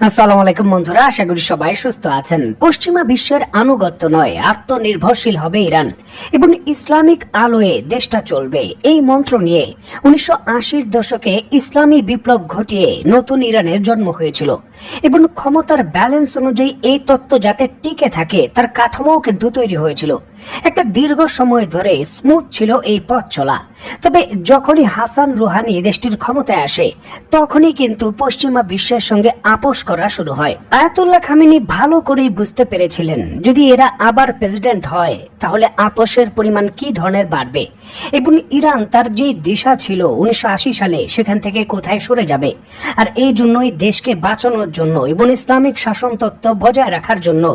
আসসালামু আলাইকুম বন্ধুরা, আশা করি সবাই সুস্থ আছেন। পশ্চিমা বিশ্বের আনুগত্য নয়, আত্মনির্ভরশীল হবে ইরান এবং ইসলামিক আলোয় দেশটা চলবে, এই মন্ত্র নিয়ে 1980-র দশকে ইসলামী বিপ্লব ঘটিয়ে নতুন ইরানের জন্ম হয়েছিল এবং ক্ষমতার ব্যালেন্স অনুযায়ী এই তত্ত্ব যাতে টিকে থাকে তার কাঠামোও কিন্তু তৈরি হয়েছিল। একটা দীর্ঘ সময় ধরে স্মুথ ছিল এই পথ চলা। তবে যখনই হাসান রুহানি দেশটির ক্ষমতায় আসে তখনই কিন্তু পশ্চিমা বিশ্বের সঙ্গে আপোষ করা শুরু হয়। আয়াতুল্লাহ খামেনি ভালো করেই বুঝতে পেরেছিলেন যদি এরা আবার প্রেসিডেন্ট হয় তাহলে আপোষের পরিমাণ কি ধরনের বাড়বে এবং ইরান তার যে দিশা ছিল 1980 সালে সেখান থেকে কোথায় সরে যাবে। আর এই জন্যই দেশকে বাঁচানোর জন্য এবং ইসলামিক শাসনতত্ত্ব বজায় রাখার জন্য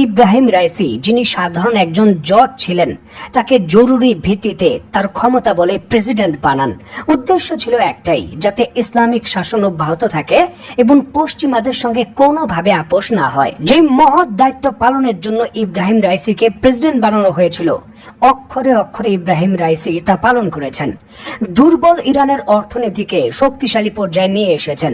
ইব্রাহিম রাইসি, যিনি সাধারণ একজন জজ ছিলেন, তাকে জরুরি ভিত্তিতে তার ক্ষমতা বলে প্রেসিডেন্ট বানান। উদ্দেশ্য ছিল একটাই, যাতে ইসলামিক শাসন অব্যাহত থাকে এবং পশ্চিমাদের সঙ্গে কোনোভাবে আপোষ না হয়। যে মহৎ দায়িত্ব পালনের জন্য ইব্রাহিম রাইসিকে প্রেসিডেন্ট বানানো হয়েছিল, অক্ষরে অক্ষরে ইব্রাহিম রাইসি তা পালন করেছেন। দুর্বল ইরানের অর্থনীতিকে শক্তিশালী পর্যায়ে নিয়ে এসেছেন।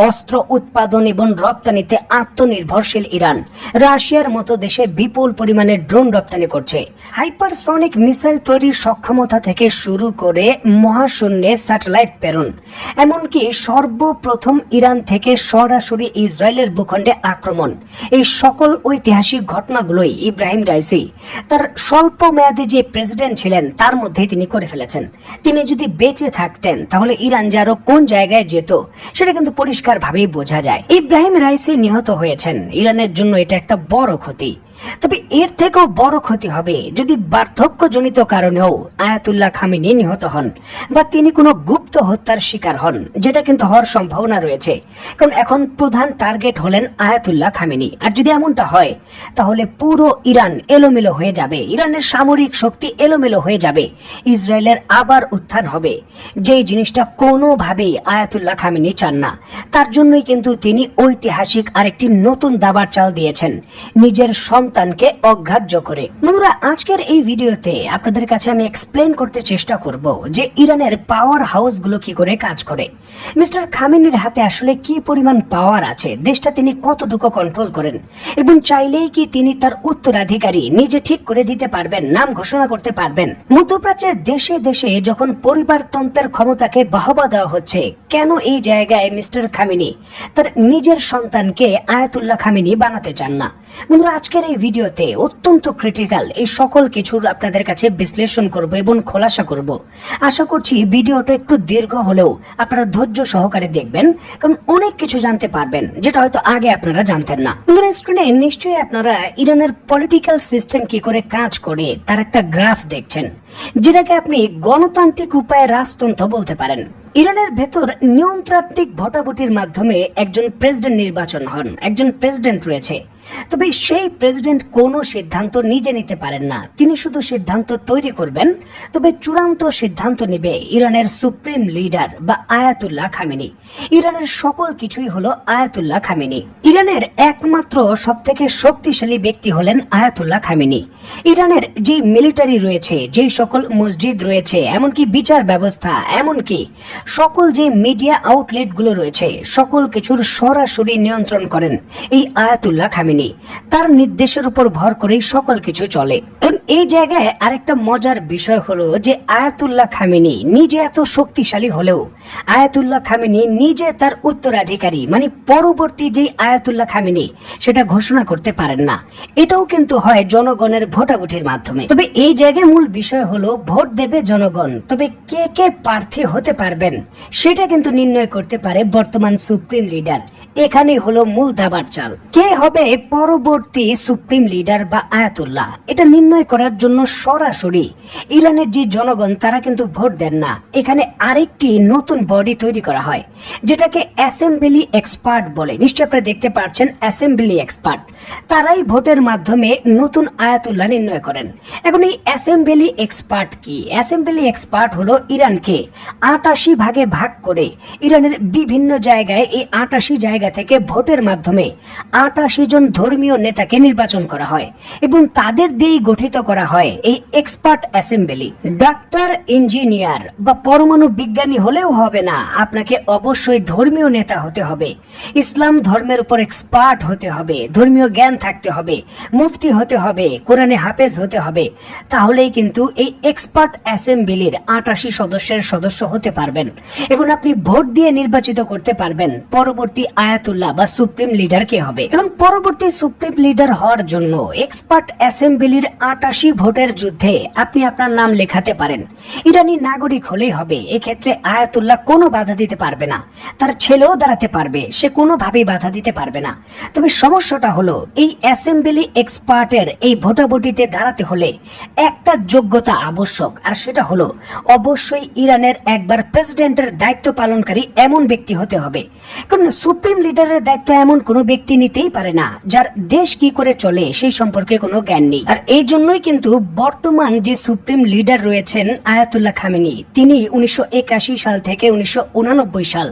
অস্ত্র উৎপাদন এবং রপ্তানিতে আত্মনির্ভরশীল ইরান রাশিয়ার মতো দেশে বিপুল পরিমাণে ড্রোন রপ্তানি করছে। হাইপারসনিক মিসাইল তৈরির সক্ষমতা থেকে শুরু করে মহাশূন্যে স্যাটেলাইট প্রেরণ, এমনকি সর্বপ্রথম ইরান থেকে সরাসরি ইসরায়েলের ভূখণ্ডে আক্রমণ, এই সকল ঐতিহাসিক ঘটনাগুলোই ইব্রাহিম রাইসি তার স্বল্প মেয়াদে যে প্রেসিডেন্ট ছিলেন তার মধ্যে তিনি করে ফেলেছেন। তিনি যদি বেঁচে থাকতেন তাহলে ইরান যে আরো কোন জায়গায় যেত সেটা কিন্তু পরিষ্কার ভাবেই বোঝা যায়। ইব্রাহিম রাইসি নিহত হয়েছেন, ইরানের জন্য এটা একটা বড় ক্ষতি। তবে এর থেকেও বড় ক্ষতি হবে যদি বার্ধক্যজনিত কারণেও আয়াতুল্লাহ খামেনি নিহত হন বা তিনি কোনো গুপ্ত হত্যার শিকার হন, যেটা কিন্তু হওয়ার সম্ভাবনা রয়েছে। কারণ এখন প্রধান টার্গেট হলেন আয়াতুল্লাহ খামেনি। আর যদি এমনটা হয় তাহলে পুরো ইরান এলোমেলো হয়ে যাবে, ইরানের সামরিক শক্তি এলোমেলো হয়ে যাবে, ইসরায়েলের আবার উত্থান হবে, যেই জিনিসটা কোনোভাবেই আয়াতুল্লাহ খামেনি চান না। তার জন্যই কিন্তু তিনি ঐতিহাসিক আরেকটি নতুন দাবার চাল দিয়েছেন, নিজের সন্তানকে অগ্রাহ্য করে। বন্ধুরা, আজকের এই ভিডিওতে আপনাদের কাছে আমি এক্সপ্লেন করতে চেষ্টা করব যে ইরানের পাওয়ার হাউস গুলো কি করে কাজ করে, মিস্টার খামেনির হাতে আসলে কি পরিমাণ পাওয়ার আছে, দেশটা তিনি কতটুকু কন্ট্রোল করেন এবং চাইলেই কি তিনি তার উত্তরাধিকারী নিজে ঠিক করে দিতে পারবেন, নাম ঘোষণা করতে পারবেন। মধ্যপ্রাচ্যের দেশে দেশে যখন পরিবারতন্ত্রের ক্ষমতাকে বাহবা দেওয়া হচ্ছে, কেন এই জায়গায় মিস্টার খামেনি তার নিজের সন্তানকে আয়াতুল্লাহ খামেনি বানাতে চান না? বন্ধুরা, আজকের এই ভিডিওতে অত্যন্ত ক্রিটিক্যাল এই সকল কিছুর আপনাদের কাছে বিশ্লেষণ করব এবং খোলাসা করব। আশা করছি ভিডিওটা একটু দীর্ঘ হলেও আপনারা ধৈর্য সহকারে দেখবেন, কারণ অনেক কিছু জানতে পারবেন যেটা হয়তো আগে আপনারা জানতেন না। বন্ধুরা, স্ক্রিনে নিশ্চয়ই আপনারা ইরানের পলিটিক্যাল সিস্টেম কি করে কাজ করে তার একটা গ্রাফ দেখছেন, যেটাকে আপনি গণতান্ত্রিক উপায়ে রাজতন্ত্র বলতে পারেন। ইরানের ভেতর নিয়মতান্ত্রিক ভোটাভুটির মাধ্যমে একজন প্রেসিডেন্ট নির্বাচন হন, একজন প্রেসিডেন্ট রয়েছে। তবে সেই প্রেসিডেন্ট কোনো সিদ্ধান্ত নিজে নিতে পারেন না, তিনি শুধু সিদ্ধান্ত তৈরি করবেন, তবে চূড়ান্ত সিদ্ধান্ত নেবে ইরানের সুপ্রিম লিডার বা আয়াতুল্লাহ খামেনি। ইরানের সকল কিছুই হলো আয়াতুল্লাহ খামেনি। ইরানের একমাত্র সবথেকে শক্তিশালী ব্যক্তি হলেন আয়াতুল্লাহ খামেনি। ইরানের যে মিলিটারি রয়েছে, যে সকল মসজিদ রয়েছে, এমনকি বিচার ব্যবস্থা, এমনকি সকল যে মিডিয়া আউটলেট গুলো রয়েছে, সকল কিছুর সরাসরি নিয়ন্ত্রণ করেন এই আয়াতুল্লাহ খামেনি। তার নির্দেশের উপর ভর করেই সকল কিছু চলে। এই জায়গায় আরেকটা মজার বিষয় হলো যে আয়াতুল্লাহ খামেনি নিজে এত শক্তিশালী হলেও আয়াতুল্লাহ খামেনি নিজে তার উত্তরাধিকারী মানে পরবর্তী যে আয়াতুল্লাহ খামেনি সেটা ঘোষণা করতে পারেন না। এটাও কিন্তু হয় জনগণের ভোটাভুটির মাধ্যমে। তবে এই জায়গায় মূল বিষয় হলো ভোট দেবে জনগণ, তবে কে কে প্রার্থী হতে পারবেন সেটা কিন্তু নির্ণয় করতে পারে বর্তমান সুপ্রিম লিডার। এখানে হলো মূল দাবার চাল, কে হবে পরবর্তী সুপ্রিম লিডার বা আয়াতুল্লাহ, এটা নির্ণয় করার জন্য সরাসরি ইরানের যে জনগণ তারা কিন্তু ভোট দেন না। এখানে আরেকটি নতুন বডি তৈরি করা হয় যেটাকে অ্যাসেম্বলি এক্সপার্ট বলে। নিশ্চয়ই আপনারা দেখতে পাচ্ছেন অ্যাসেম্বলি এক্সপার্ট, তারাই ভোটের মাধ্যমে নতুন আয়াতুল্লাহ নির্ণয় করেন। এখন এই অ্যাসেম্বলি এক্সপার্ট কি? অ্যাসেম্বলি এক্সপার্ট হলো ইরানকে 88 ভাগে ভাগ করে ইরানের বিভিন্ন জায়গায় এই 88 জায়গা থেকে ভোটের মাধ্যমে 88 জন ধর্মীয় নেতাকে নির্বাচন করা হয় এবং তাদের দিয়েই গঠিত করা হয় এই এক্সপার্ট অ্যাসেম্বলি। ডাক্তার, ইঞ্জিনিয়ার বা পরমাণু বিজ্ঞানী হলেও হবে না, আপনাকে অবশ্যই ধর্মীয় নেতা হতে হবে, ইসলাম ধর্মের উপর এক্সপার্ট হতে হবে, ধর্মীয় জ্ঞান থাকতে হবে, মুফতি হতে হবে, কোরআনে হাফেজ হতে হবে। তাহলেই কিন্তু এই এক্সপার্ট অ্যাসেম্বলির 88 সদস্যের সদস্য হতে পারবেন এবং আপনি ভোট দিয়ে নির্বাচিত করতে পারবেন পরবর্তী আয়াতুল্লাহ বা সুপ্রিম লিডার কে হবে। এবং পরবর্তী সুপ্রিম লিডার হওয়ার জন্য এক্সপার্ট অ্যাসেম্বলির 88 ভোটের যুদ্ধে আপনি আপনার নাম লেখাতে পারেন। ইরানি নাগরিক হলেই হবে। এক্ষেত্রে আয়াতুল্লাহ কোনো বাধা দিতে পারবে না, তার ছেলেও দাঁড়াতে পারবে, সে কোনোভাবেই বাধা দিতে পারবে না। তবে সমস্যাটা হলো এই অ্যাসেম্বলি এক্সপার্টের এই ভোটাভুটিতে দাঁড়াতে হলে একটা যোগ্যতা আবশ্যক, আর সেটা হলো অবশ্যই ইরানের একবার প্রেসিডেন্টের দায়িত্ব পালনকারী এমন ব্যক্তি হতে হবে। কারণ সুপ্রিম লিডারের দায়িত্ব এমন কোনো ব্যক্তি নিতেই পারে না যার দেশ কি করে চলে সেই সম্পর্কে কোনো জ্ঞান নেই। আর এই জন্যই কিন্তু বর্তমান যে সুপ্রিম লিডার রয়েছেন আয়াতুল্লাহ খামেনি, তিনি 1981 সাল থেকে 1989 সাল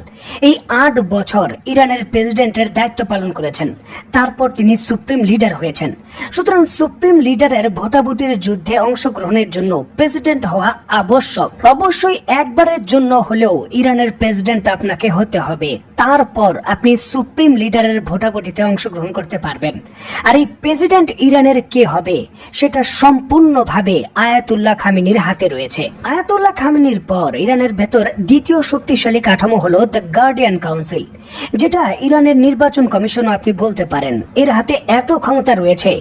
এই 8 বছর ইরানের প্রেসিডেন্টের দায়িত্ব পালন করেছেন। তারপর তিনি সুপ্রিম লিডার হয়েছেন। সুতরাং সুপ্রিম লিডারের ভোটাভুটির যুদ্ধে অংশগ্রহণের জন্য প্রেসিডেন্ট হওয়া আবশ্যক। অবশ্যই একবারের জন্য হলেও ইরানের প্রেসিডেন্ট আপনাকে হতে হবে, তারপর আপনি সুপ্রিম লিডারের ভোটাভুটিতে অংশগ্রহণ করতে পারবেন। আর এই প্রেসিডেন্ট ইরানের কে হবে সেটা সম্পূর্ণভাবে আয়াতুল্লাহ খামেনির হাতে রয়েছে। আয়াতুল্লাহ খামেনির পর ইরানের ভেতর দ্বিতীয় শক্তিশালী কাঠামো হলো দ্য গার্ডিয়ান কাউন্সিল, যেটা ইরানের নির্বাচন কমিশনও আপনি বলতে পারেন। এর হাতে এত ক্ষমতা রয়েছে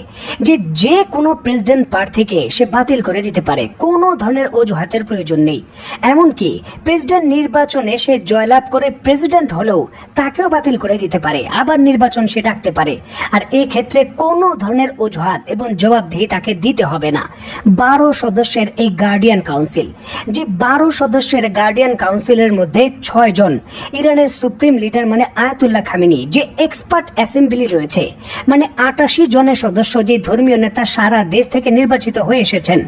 যে যে কোনো প্রেসিডেন্ট প্রার্থীকে সে বাতিল করে দিতে পারে, কোনো ধরনের অজুহাতের প্রয়োজন নেই। এমনকি প্রেসিডেন্ট নির্বাচনে সে জয়লাভ করে প্রেসিডেন্ট হলেও তাকেও বাতিল করে দিতে পারে, আবার নির্বাচন সে ডাকতে পারে। আর এই ক্ষেত্রে কোনো ধরনের অজুহাত এবং জবাবদিহি তাকে দিতে হবে না। 12 সদস্যের এই গার্ডিয়ান কাউন্সিল, যে 12 সদস্যের গার্ডিয়ান কাউন্সিলের মধ্যে 6 জন ইরানের সুপ্রিম লিডার মানে আয়াতুল্লাহ খামেনি, যে এক্সপার্ট অ্যাসেম্বলি রয়েছে মানে 88 জনের সদস্য, যে ধর্মীয় নেতা সারা দেশ থেকে নির্বাচিত হয়ে এসেছেন,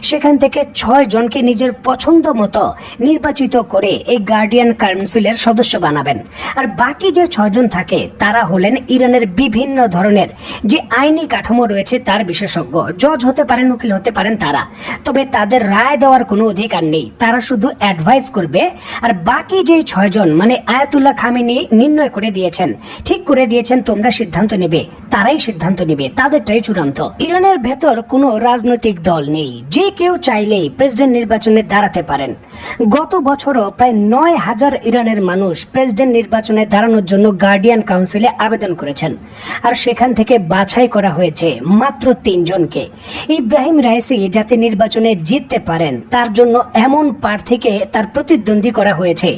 সেখান থেকে 6 জনকে নিজের পছন্দ মতো নির্বাচিত করে এই গার্ডিয়ান কাউন্সিলের সদস্য বানাবেন। আর বাকি যে 6 জন থাকে তারা হলেন ইরানের বিভিন্ন ধরনের যে আইনি কাঠামো রয়েছে তার বিশেষজ্ঞ। জজ হতে পারেন, উকিল হতে পারেন তারা, তবে তাদের রায় দেওয়ার কোনো অধিকার নেই, তারা শুধু অ্যাডভাইস করবে। আর বাকি যে 6 জন মানে আয়াতুল্লাহ খামেনি নির্ণয় করে দিয়েছেন, ঠিক করে দিয়েছেন তোমরা সিদ্ধান্ত নেবে, তারাই সিদ্ধান্ত নেবে, তাদেরটাই চূড়ান্ত। ইরানের ভেতর কোনো রাজনৈতিক দল নেই, যে কেউ চাইলেই প্রেসিডেন্ট নির্বাচনে দাঁড়াতে পারেন। গত বছরও প্রায় 9,000 ইরানের মানুষ প্রেসিডেন্ট নির্বাচনে দাঁড়ানোর জন্য গার্ডিয়ান কাউন্সিলে আবেদন করেছেন, আর সেখান থেকে বাছাই করা হয়েছে মাত্র 3 জনকে। ইব্রাহিম রাইসি যাতে নির্বাচনে জিততে পারেন তার জন্য এমন প্রার্থীকে তার প্রতিদ্বন্দ্বী করা হয়েছে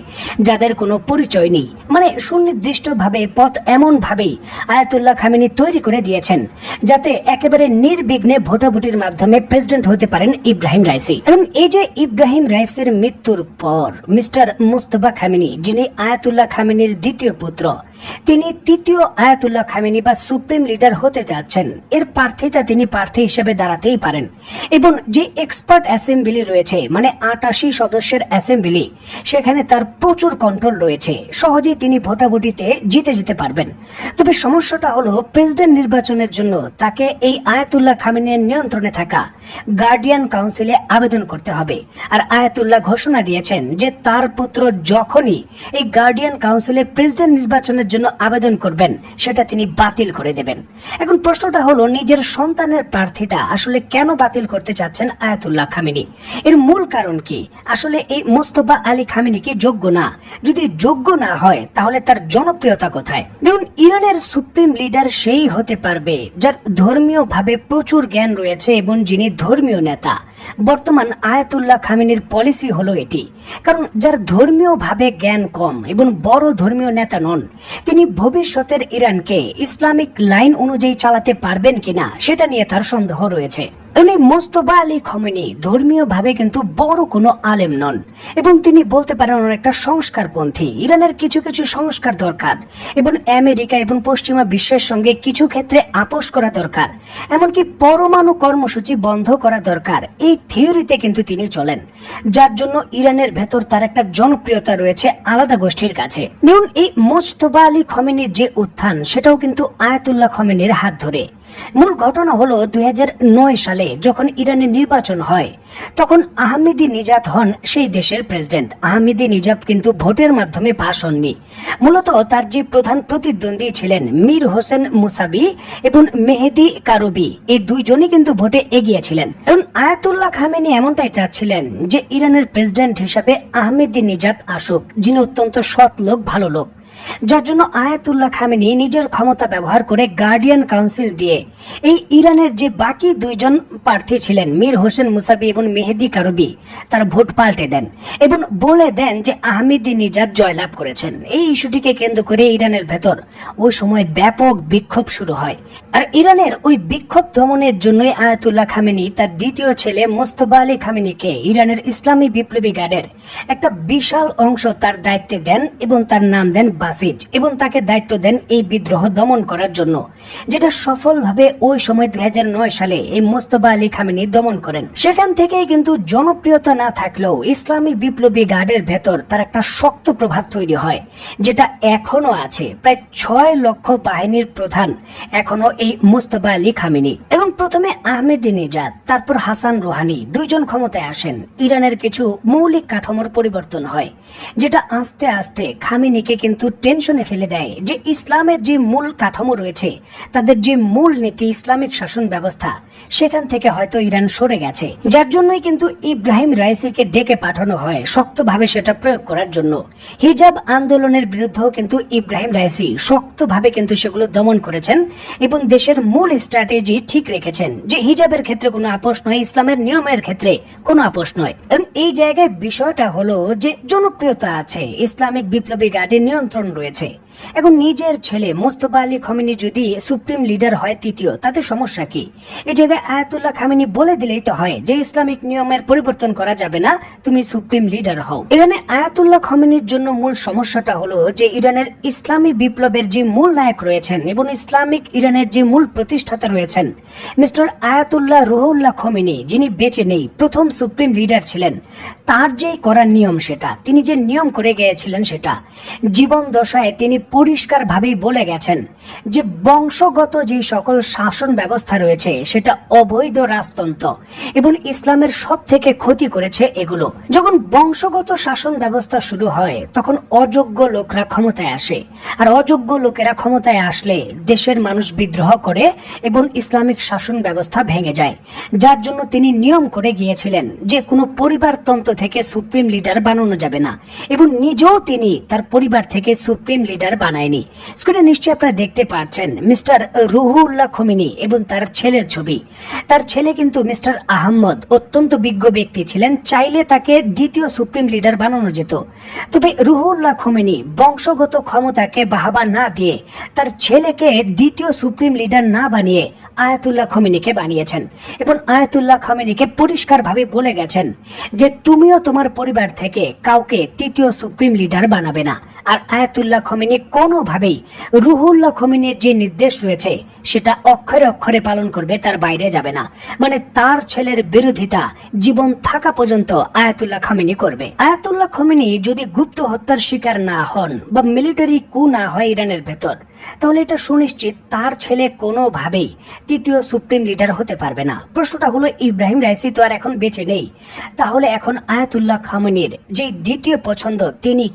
যাদের কোনো পরিচয় নেই, মানে সুনির্দিষ্টভাবে পথ এমন ভাবেই আয়াতুল্লাহ খামেনি তৈরি করে দিয়েছেন যাতে একেবারে নির্বিঘ্নে ভোটাভুটির মাধ্যমে প্রেসিডেন্ট হতে পারেন ইব্রাহিম রাইসি। এবং এই যে ইব্রাহিম রাইসির মৃত্যুর পর মিস্টার মুস্তফা খামেনি, যিনি আয়াতুল্লাহ খামেনির দ্বিতীয় পুত্র, তিনি তৃতীয় আয়াতুল্লাহ খামেনি বা সুপ্রিম লিডার হতে যাচ্ছেন। এর প্রার্থিতা তিনি প্রার্থী হিসেবে দাঁড়াতেই পারেন। এবং যে এক্সপার্ট অ্যাসেম্বলি রয়েছে মানে 88 সদস্যের অ্যাসেম্বলি, সেখানে তার প্রচুর কন্ট্রোল রয়েছে, সহজেই তিনি ভোটাভুটিতে জিতে যেতে পারবেন। তবে সমস্যাটা হলো প্রেসিডেন্ট নির্বাচনের জন্য তাকে এই আয়াতুল্লাহ খামেনির নিয়ন্ত্রণে থাকা গার্ডিয়ান কাউন্সিলে আবেদন করতে হবে। আর আয়াতুল্লাহ ঘোষণা দিয়েছেন যে তার পুত্র যখনই এই গার্ডিয়ান কাউন্সিলে প্রেসিডেন্ট নির্বাচনের জন্য আবেদন করবেন সেটা তিনি বাতিল করে দেবেন। এখন প্রশ্নটা হলো নিজের সন্তানের প্রার্থিতা আসলে কেন বাতিল করতে চাচ্ছেন আয়াতুল্লাহ খামেনি? এর মূল কারণ কি? আসলে এই মোস্তফা আলী খামেনি কি যোগ্য না? যদি যোগ্য না হয় তাহলে তার জনপ্রিয়তা কোথায়? দেখুন, ইরানের সুপ্রিম লিডার সেই হতে পারবে যার ধর্মীয় ভাবে প্রচুর জ্ঞান রয়েছে এবং যিনি ধর্মীয় নেতা। বর্তমান আয়াতুল্লাহ খামেনির পলিসি হলো এটি, কারণ যার ধর্মীয় ভাবে জ্ঞান কম এবং বড় ধর্মীয় নেতা নন, তিনি ভবিষ্যতের ইরানকে ইসলামিক লাইন অনুযায়ী চালাতে পারবেন কিনা সেটা নিয়ে তার সন্দেহ রয়েছে। মোস্তফা আলী খামেনি ধর্মীয় ভাবে কিন্তু বড় কোনো আলেম নন এবং তিনি বলতে পারেন অনেকটা সংস্কারপন্থী। ইরানের কিছু কিছু সংস্কার দরকার এবং আমেরিকা এবং পশ্চিমা বিশ্বের সঙ্গে কিছু ক্ষেত্রে আপোষ করা দরকার, এমনকি পরমাণু কর্মসূচি বন্ধ করা দরকার। এই এই থিওরিতে কিন্তু তিনি চলেন, যার জন্য ইরানের ভেতর তার একটা জনপ্রিয়তা রয়েছে আলাদা গোষ্ঠীর কাছে। দেখুন, এই মোজতবা আলী খমেনির যে উত্থান, সেটাও কিন্তু আয়াতুল্লাহ খমেনির হাত ধরে। মূল ঘটনা হলো 2009 সালে যখন ইরানের নির্বাচন হয়, তখন আহমেদি নিজাদ হন সেই দেশের প্রেসিডেন্ট। আহমেদি নিজাদ কিন্তু ভোটের মাধ্যমে পাশ হননি। মূলত তার যে প্রধান প্রতিদ্বন্দ্বী ছিলেন মীর হোসেন মুসাবি এবং মেহেদি কারুবি, এই দুইজনই কিন্তু ভোটে এগিয়েছিলেন। এবং আয়াতুল্লাহ খামেনি এমনটাই চাচ্ছিলেন যে ইরানের প্রেসিডেন্ট হিসাবে আহমেদি নিজাদ আসুক, যিনি অত্যন্ত সৎ লোক, ভালো লোক। যার জন্য আয়াতুল্লাহ খামেনি নিজের ক্ষমতা ব্যবহার করে গার্ডিয়ান কাউন্সিল দিয়ে এই ইরানের যে বাকি দুইজন প্রার্থী ছিলেন মীর হোসেন মুসাবি এবং মেহেদি কারুবি, তার ভোট পাল্টে দেন এবং বলে দেন যে আহমেদি নিজাদ জয়লাভ করেছেন। এই ইস্যুটিকে কেন্দ্র করে ইরানের ভেতর ওই সময় ব্যাপক বিক্ষোভ শুরু হয়। আর ইরানের ওই বিক্ষোভ দমনের জন্যই আয়াতুল্লাহ খামেনি তার দ্বিতীয় ছেলে মোজতবা আলী খামেনিকে ইরানের ইসলামী বিপ্লবী গার্ডের একটা বিশাল অংশ তার দায়িত্বে দেন এবং তার নাম দেন বাসিজ, এবং তাকে দায়িত্ব দেন এই বিদ্রোহ দমন করার জন্য, যেটা সফলভাবে ওই সময় 2009 সালে এই মোজতবা আলী খামেনি দমন করেন। সেখান থেকেই কিন্তু জনপ্রিয়তা না থাকলেও ইসলামী বিপ্লবী গার্ডের ভেতর তার একটা শক্ত প্রভাব তৈরি হয়, যেটা এখনো আছে। প্রায় 6 লক্ষ বাহিনীর প্রধান এখনো এই মোজতবা আলী খামেনি। এবং প্রথমে আহমেদি নিজাদ, তারপর হাসান রুহানি দুইজন ক্ষমতায় আসেন। ইরানের কিছু মৌলিক কাঠামোর পরিবর্তন হয়, যেটা আস্তে আস্তে খামেনিকে কিন্তু টেনশনে ফেলে দেয় যে ইসলামের যে মূল কাঠামো রয়েছে, তাদের যে মূল নীতি ইসলামিক শাসন ব্যবস্থা, সেখান থেকে হয়তো ইরান সরে গেছে। যার জন্যই কিন্তু ইব্রাহিম রাইসিকে ডেকে পাঠানো হয় শক্তভাবে সেটা প্রয়োগ করার জন্য। হিজাব আন্দোলনের বিরুদ্ধেও কিন্তু ইব্রাহিম রাইসি শক্তভাবে কিন্তু সেগুলো দমন করেছেন এবং দেশের মূল স্ট্র্যাটেজি ঠিক রেখেছেন যে হিজাবের ক্ষেত্রে কোনো আপোষ নয়, ইসলামের নিয়মের ক্ষেত্রে কোনো আপোষ নয়। এবং এই জায়গায় বিষয়টা হলো যে জনপ্রিয়তা আছে, ইসলামিক বিপ্লবী গার্ডের নিয়ন্ত্রণ রয়েছে। এখন নিজের ছেলে মোজতবা আলী খামেনি যদি সুপ্রিম লিডার হয় তৃতীয়, তাতে সমস্যা কি? এই জায়গায় আয়াতুল্লাহ খামেনি বলে দিলেই তো হয় যে ইসলামিক নিয়মের পরিবর্তন করা যাবে না, তুমি সুপ্রিম লিডার হও। এখানে আয়াতুল্লাহ খামেনির জন্য মূল সমস্যাটা হলো যে ইরানের ইসলামী বিপ্লবের যে মূল নায়ক রয়েছেন এবং ইসলামিক ইরানের যে মূল প্রতিষ্ঠাতা রয়েছেন মিস্টার আয়াতুল্লাহ রুহুল্লাহ খামেনি, যিনি বেঁচে নেই, প্রথম সুপ্রিম লিডার ছিলেন, তার যে করার নিয়ম, সেটা তিনি যে নিয়ম করে গিয়েছিলেন, সেটা জীবন দশায় তিনি পরিষ্কার ভাবেই বলে গেছেন যে বংশগত যে সকল শাসন ব্যবস্থা রয়েছে সেটা অবৈধ রাজতন্ত্র এবং ইসলামের সব থেকে ক্ষতি করেছে এগুলো। যখন বংশগত শাসন ব্যবস্থা শুরু হয় তখন অযোগ্য লোকরা ক্ষমতায় আসে, আর অযোগ্য লোকেরা ক্ষমতায় আসলে দেশের মানুষ বিদ্রোহ করে এবং ইসলামিক শাসন ব্যবস্থা ভেঙে যায়। যার জন্য তিনি নিয়ম করে গিয়েছিলেন যে কোনো পরিবারতন্ত্র থেকে সুপ্রিম লিডার বানানো যাবে না, এবং নিজেও তিনি তার পরিবার থেকে সুপ্রিম লিডার বানায়নি। স্ক্রিনে নিশ্চয়ই আপনারা দেখতে পাচ্ছেন মিস্টার রুহুল্লাহ খামেনি এবং তার ছেলের ছবি। তার ছেলে কিন্তু মিস্টার আহমদ অত্যন্ত বিজ্ঞ ব্যক্তি ছিলেন, চাইলে তাকে দ্বিতীয় সুপ্রিম লিডার বানানো যেত। তবে রুহুল্লাহ খামেনি বংশগত ক্ষমতাকে বাহাবা না দিয়ে তার ছেলেকে দ্বিতীয় সুপ্রিম লিডার না বানিয়ে আয়াতুল্লাহ খামেনিকে বানিয়েছেন এবং আয়াতুল্লাহ খামেনিকে পরিষ্কারভাবে বলে গেছেন যে তুমিও তোমার পরিবার থেকে কাউকে তৃতীয় সুপ্রিম লিডার বানাবে না। আর আয়াতুল্লাহ খামেনি কোনোভাবেই রুহুল্লাহ খামেনির যে নির্দেশ রয়েছে সেটা অক্ষরে অক্ষরে পালন করবে, তার বাইরে যাবে না। মানে তার ছেলের বিরোধিতা জীবন থাকা পর্যন্ত আয়াতুল্লাহ খামেনি করবে। আয়াতুল্লাহ খামেনি যদি গুপ্ত হত্যার শিকার না হন বা মিলিটারি কু না হয় ইরানের ভেতর, তাহলে এটা সুনিশ্চিত তার ছেলে কোনোভাবেই তৃতীয় সুপ্রিম লিডার হতে পারবে না। প্রশ্নটা হলো ইব্রাহিম রাইসি তো আর এখন বেঁচে নেই, তাহলে এখন আয়াতুল্লাহ খামেনির যে দ্বিতীয় পছন্দ তিনি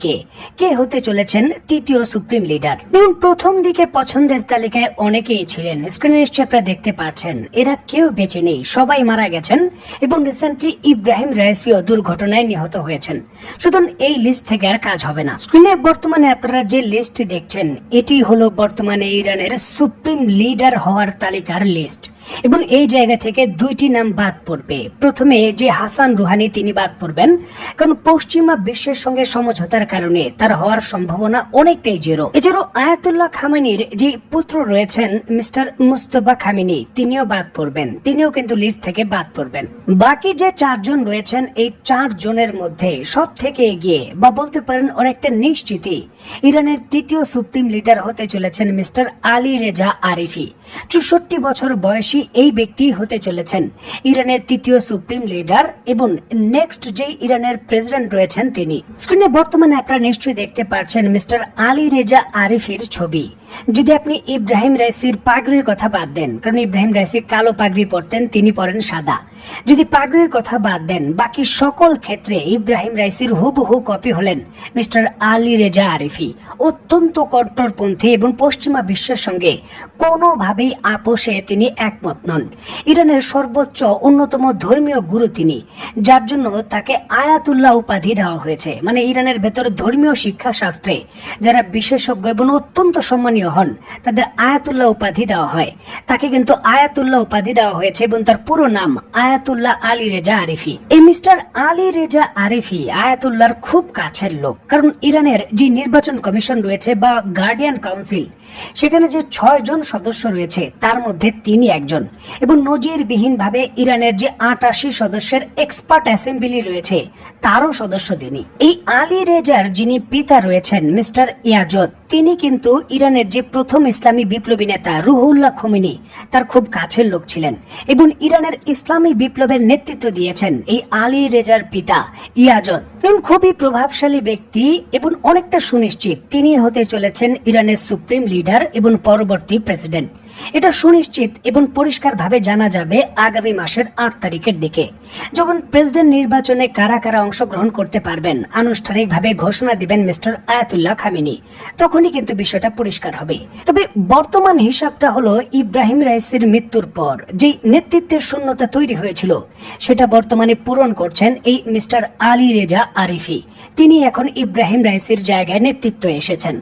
কে হতে চলেছেন তৃতীয় সুপ্রিম লিডার? এবং প্রথম দিকে পছন্দের তালিকায় অনেকেই ছিলেন, স্ক্রিনে নিশ্চয়ই আপনারা দেখতে পাচ্ছেন, এরা কেউ বেঁচে নেই, সবাই মারা গেছেন এবং রিসেন্টলি ইব্রাহিম রাইসিও দুর্ঘটনায় নিহত হয়েছেন। সুতরাং এই লিস্ট থেকে আর কাজ হবে না। স্ক্রিনে বর্তমানে আপনারা যে লিস্টটি দেখছেন এটি হলো বর্তমানে ইরানের সুপ্রিম লিডার হওয়ার তালিকার লিস্ট, এবং এই জায়গা থেকে দুইটি নাম বাদ পড়বে। প্রথমে যে হাসান রুহানি, তিনি বাদ পড়বেন, কারণ পশ্চিমা বিশ্বের সঙ্গে সমঝোতার কারণে তার হওয়ার সম্ভাবনা অনেকটাই জিরো। এছাড়াও আয়াতুল্লাহ খামেনির যে পুত্র রয়েছেন মিস্টার মোজতবা খামেনি, তিনিও বাদ পড়বেন, তিনিও কিন্তু লিস্ট থেকে বাদ পড়বেন। বাকি যে 4 জন রয়েছেন, এই 4 জনের মধ্যে সব থেকে এগিয়ে বা বলতে পারেন অনেকটা নিশ্চিতই ইরানের তৃতীয় সুপ্রিম লিডার হতে চলেছেন মিস্টার আলী রেজা আরিফি। 64 বছর বয়সী রাইসি এই ব্যক্তি হতে চলেছেন ইরানের তৃতীয় সুপ্রিম লিডার এবং নেক্সট যে ইরানের প্রেসিডেন্ট রয়েছেন তিনি। স্ক্রিনে বর্তমানে আপনারা নিশ্চয়ই দেখতে পাচ্ছেন মিস্টার আলী রেজা আরিফির ছবি। যদি আপনি ইব্রাহিম রাইসির পাগড়ির কথা বাদ দেন, কারণ ইব্রাহিম রাইসি কালো পাগড়ি পরতেন, তিনি পরেন সাদা, যদি পাগড়ির কথা বাদ দেন বাকি সকল ক্ষেত্রে ইব্রাহিম রাইসির হুবহু কপি হলেন মিস্টার আলী রেজা আরিফি। অত্যন্ত কট্টরপন্থী এবং পশ্চিমা বিশ্বের সঙ্গে কোনোভাবেই আপোষে তিনি একমত নন। ইরানের সর্বোচ্চ অন্যতম ধর্মীয় গুরু তিনি, যার জন্য তাকে আয়াতুল্লাহ উপাধি দেওয়া হয়েছে। মানে ইরানের ভেতর ধর্মীয় শিক্ষা শাস্ত্রে যারা বিশেষজ্ঞ এবং অত্যন্ত সম্মানীয় হন তাদের আয়াতুল্লাহ উপাধি দেওয়া হয়। তাকে কিন্তু আয়াতুল্লাহ উপাধি দেওয়া হয়েছে এবং তার পুরো নাম আয়াতুল্লাহ আলী রেজা আরিফি। এই মিস্টার আলী রেজা আরিফি আয়াতুল্লাহর খুব কাছের লোক, কারণ ইরানের যে নির্বাচন কমিশন রয়েছে বা গার্ডিয়ান কাউন্সিল, সেখানে যে 6 জন সদস্য রয়েছে তার মধ্যে তিনি একজন, এবং নজিরবিহীন ভাবে ইরানের যে 88 সদস্যের এক্সপার্ট অ্যাসেম্বলি রয়েছে তারও সদস্য তিনি। এই আলী রেজার যিনি পিতা রয়েছেন মিস্টার ইয়াজদ, তিনি কিন্তু ইরানের যে প্রথম ইসলামী বিপ্লবী নেতা রুহুল্লাহ খোমেনি তার খুব কাছের লোক ছিলেন, এবং ইরানের ইসলামী বিপ্লবের নেতৃত্ব দিয়েছেন এই আলী রেজার পিতা ইয়াজদ। তিনি খুবই প্রভাবশালী ব্যক্তি এবং অনেকটা সুনিশ্চিত তিনি হতে চলেছেন ইরানের সুপ্রিম লিডার এবং পরবর্তী প্রেসিডেন্ট। এটা সুনিশ্চিত এবং পরিষ্কারভাবে জানা যাবে আগামী মাসের 8 তারিখের দিকে, যখন প্রেসিডেন্ট নির্বাচনে কারা কারা অংশগ্রহণ করতে পারবেন আনুষ্ঠানিকভাবে ঘোষণা দিবেন মিস্টার আয়াতুল্লাহ খামেনি, তখনই কিন্তু বিষয়টা পরিষ্কার হবে। তবে বর্তমান হিসাবটা হলো ইব্রাহিম রাইসির মৃত্যুর পর যে নেতৃত্বের শূন্যতা তৈরি হয়েছিল সেটা বর্তমানে পূরণ করছেন এই মিস্টার আলী রেজা আরিফি। তিনি এখন ইব্রাহিম রাইসির জায়গায় নেতৃত্বে এসেছেন।